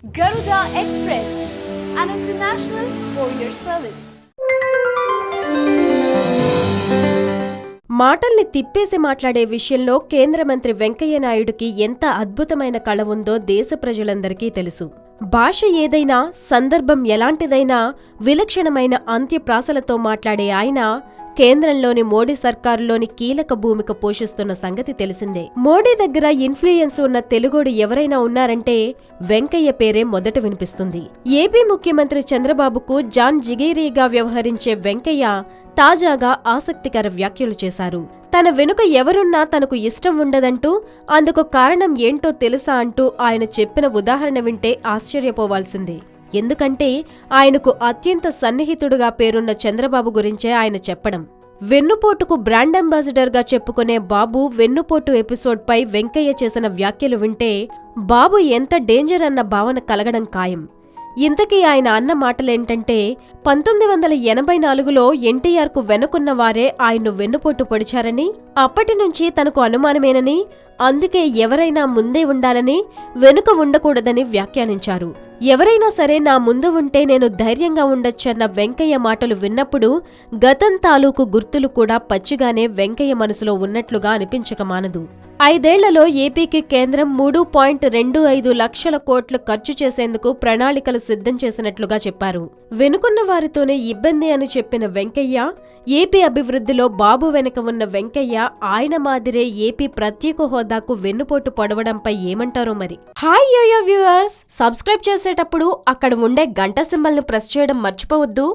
Garuda Express, an international courier service. మాటల్ని తిప్పేసి మాట్లాడే విషయంలో కేంద్ర మంత్రి వెంకయ్య నాయుడుకి ఎంత అద్భుతమైన కళ ఉందో దేశ ప్రజలందరికీ తెలుసు. భాష ఏదైనా, సందర్భం ఎలాంటిదైనా విలక్షణమైన అంత్యప్రాసలతో మాట్లాడే ఆయన కేంద్రంలోని మోడీ సర్కారులోని కీలక భూమిక పోషిస్తున్న సంగతి తెలిసిందే. మోడీ దగ్గర ఇన్ఫ్లుయెన్స్ ఉన్న తెలుగోడు ఎవరైనా ఉన్నారంటే వెంకయ్య పేరే మొదట వినిపిస్తుంది. ఏపీ ముఖ్యమంత్రి చంద్రబాబుకు జాన్ జిగేరీగా వ్యవహరించే వెంకయ్య తాజాగా ఆసక్తికర వ్యాఖ్యలు చేశారు. తన వెనుక ఎవరున్నా తనకు ఇష్టం ఉండదంటూ, అందుకు కారణం ఏంటో తెలుసా అంటూ ఆయన చెప్పిన ఉదాహరణ వింటే ఆశ్చర్యపోవాల్సిందే. ఎందుకంటే ఆయనకు అత్యంత సన్నిహితుడుగా పేరున్న చంద్రబాబు గురించే ఆయన చెప్పడం. వెన్నుపోటుకు బ్రాండ్ అంబాసిడర్గా చెప్పుకునే బాబు వెన్నుపోటు ఎపిసోడ్పై వెంకయ్య చేసిన వ్యాఖ్యలు వింటే బాబు ఎంత డేంజర్ అన్న భావన కలగడం ఖాయం. ఇంతకీ ఆయన అన్న మాటలేంటంటే 1984లో ఎన్టీఆర్కు వెనుకున్న వారే ఆయన్ను వెన్నుపోటు పొడిచారని, అప్పటి నుంచి తనకు అనుమానమేనని, అందుకే ఎవరైనా ముందే ఉండాలని, వెనుక ఉండకూడదని వ్యాఖ్యానించారు. ఎవరైనా సరే నా ముందు ఉంటే నేను ధైర్యంగా ఉండొచ్చన్న వెంకయ్య మాటలు విన్నప్పుడు గతం తాలూకు గుర్తులు కూడా పచ్చిగానే వెంకయ్య మనసులో ఉన్నట్లుగా అనిపించక మానదు. 5 ఏళ్లలో ఏపీకి కేంద్రం 3.25 లక్షల కోట్లు ఖర్చు చేసేందుకు ప్రణాళికలు సిద్ధం చేసినట్లుగా చెప్పారు. వెనుకున్న వారితోనే ఇబ్బంది అని చెప్పిన వెంకయ్య, ఏపీ అభివృద్ధిలో బాబు వెనుక ఉన్న వెంకయ్య ఆయన మాదిరే ఏపీ ప్రత్యేక హోదాకు వెన్నుపోటు పొడవడంపై ఏమంటారో మరి. హాయ్ యోయో వ్యూవర్స్, సబ్స్క్రైబ్ చేసేటప్పుడు అక్కడ ఉండే గంట సింబల్ను ప్రెస్ చేయడం మర్చిపోవద్దు.